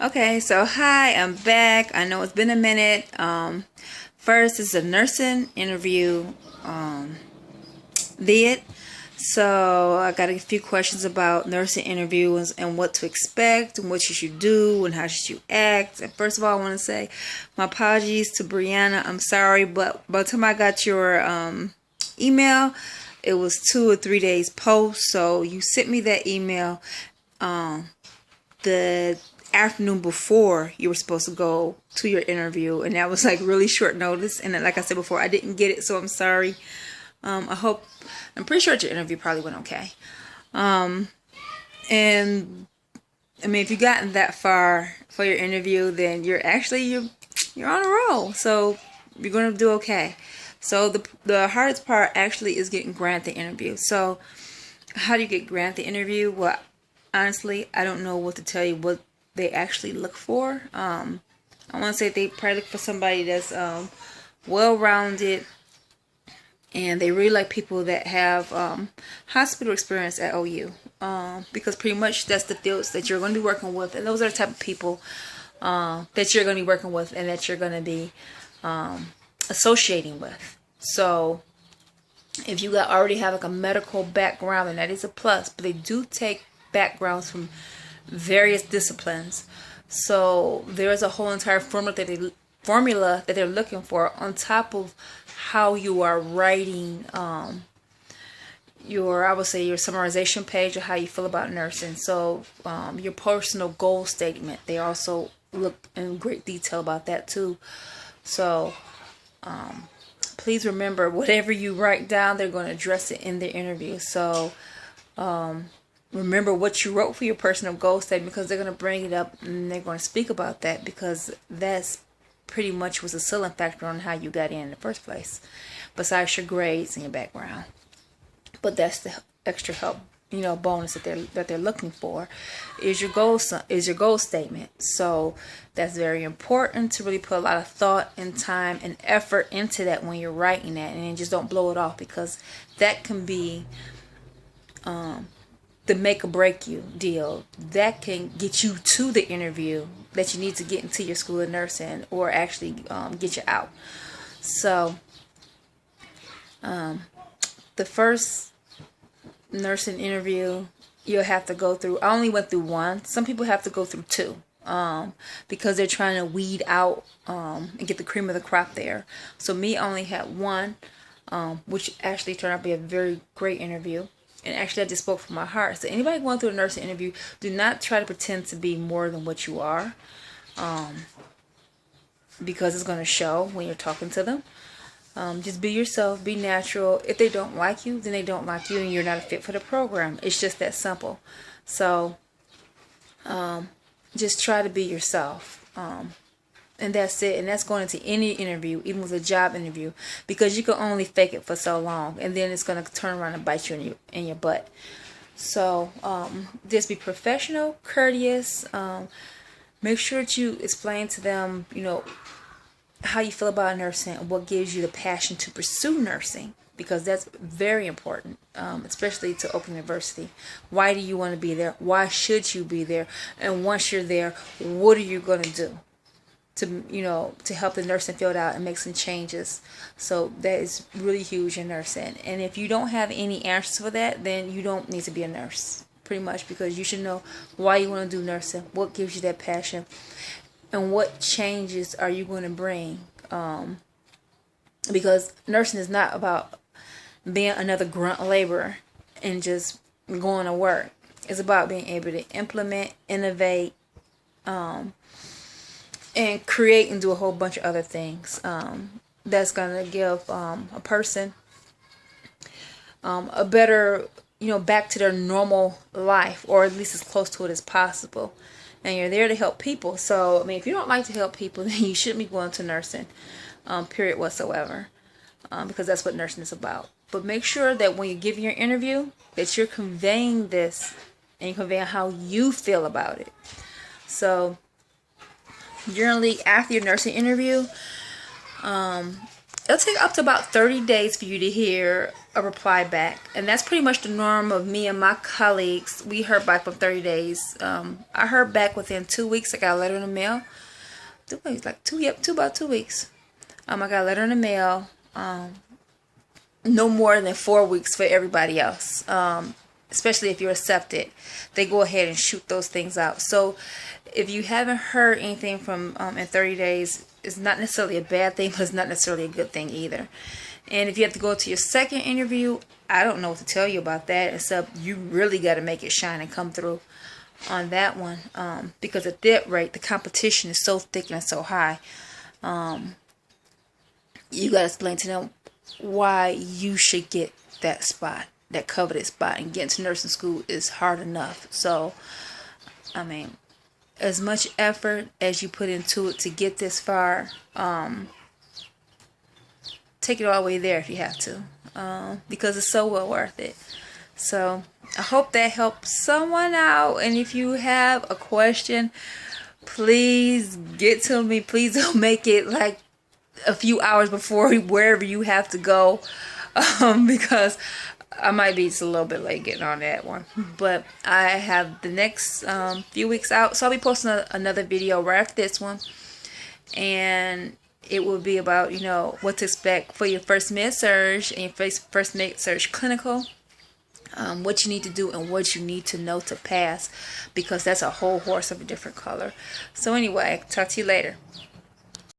Okay, so hi, I'm back. I know it's been a minute. First is a nursing interview vid. So I got a few questions about nursing interviews and what to expect and what you should do and how should you act. And first of all, I want to say my apologies to Brianna. I'm sorry, but by the time I got your email, it was 2 or 3 days post. So you sent me that email the afternoon before you were supposed to go to your interview, and that was like really short notice. And then, like I said before, I didn't get it, so I'm sorry. I'm pretty sure your interview probably went okay. And I mean, if you gotten that far for your interview, then you're on a roll. So you're gonna do okay. So the hardest part actually is getting granted the interview. So how do you get granted the interview? Well, honestly, I don't know what to tell you what they actually look for. I want to say they probably look for somebody that's well-rounded, and they really like people that have hospital experience at OU, because pretty much that's the fields that you're going to be working with, and those are the type of people that you're going to be working with and that you're going to be associating with. So if you already have like a medical background, and that is a plus, but they do take backgrounds from various disciplines. So there's a whole entire formula that they're looking for on top of how you are writing I would say your summarization page of how you feel about nursing. So your personal goal statement, they also look in great detail about that too. So please remember, whatever you write down, they're going to address it in the interview. So remember what you wrote for your personal goal statement, because they're going to bring it up and they're going to speak about that, because that's pretty much was a ceiling factor on how you got in the first place, besides your grades and your background. But that's the extra help, bonus that they're looking for, is your goal statement. So that's very important to really put a lot of thought and time and effort into that when you're writing that, and then just don't blow it off, because that can be the make or break you deal. That can get you to the interview that you need to get into your school of nursing, or actually get you out. So the first nursing interview you'll have to go through, I only went through one. Some people have to go through two, because they're trying to weed out and get the cream of the crop there. So me, I only had one, which actually turned out to be a very great interview. And actually, I just spoke from my heart. So anybody going through a nursing interview, do not try to pretend to be more than what you are, because it's going to show when you're talking to them. Just be yourself, be natural. If they don't like you, then they don't like you, and you're not a fit for the program. It's just that simple. So just try to be yourself. And that's it. And that's going into any interview, even with a job interview, because you can only fake it for so long, and then it's going to turn around and bite you in your butt. So just be professional, courteous. Make sure that you explain to them, how you feel about nursing and what gives you the passion to pursue nursing, because that's very important, especially to Oakland University. Why do you want to be there? Why should you be there? And once you're there, what are you going to do to help the nursing field out and make some changes? So that is really huge in nursing. And if you don't have any answers for that, then you don't need to be a nurse, pretty much, because you should know why you want to do nursing, what gives you that passion, and what changes are you going to bring. Because nursing is not about being another grunt laborer and just going to work. It's about being able to implement, innovate, and create and do a whole bunch of other things that's going to give a person a better, back to their normal life, or at least as close to it as possible. And you're there to help people. So, I mean, if you don't like to help people, then you shouldn't be going to nursing, period whatsoever, because that's what nursing is about. But make sure that when you give your interview, that you're conveying this and conveying how you feel about it. So, generally, after your nursing interview, it'll take up to about 30 days for you to hear a reply back. And that's pretty much the norm of me and my colleagues. We heard back from 30 days. I heard back within 2 weeks. I got a letter in the mail. Like about 2 weeks. I got a letter in the mail. No more than 4 weeks for everybody else. Especially if you're accepted. They go ahead and shoot those things out. So if you haven't heard anything from in 30 days, it's not necessarily a bad thing, but it's not necessarily a good thing either. And if you have to go to your second interview, I don't know what to tell you about that, except you really got to make it shine and come through on that one. Because at that rate, the competition is so thick and so high. You got to explain to them why you should get that spot, that coveted spot. And getting to nursing school is hard enough. So, I mean, as much effort as you put into it to get this far, take it all the way there if you have to, because it's so well worth it. So I hope that helps someone out. And if you have a question, please get to me. Please don't make it like a few hours before wherever you have to go, because I might be just a little bit late getting on that one. But I have the next few weeks out, so I'll be posting another video right after this one, and it will be about, you know, what to expect for your first med-surg and your first med-surg clinical, what you need to do and what you need to know to pass, because that's a whole horse of a different color. So anyway, talk to you later.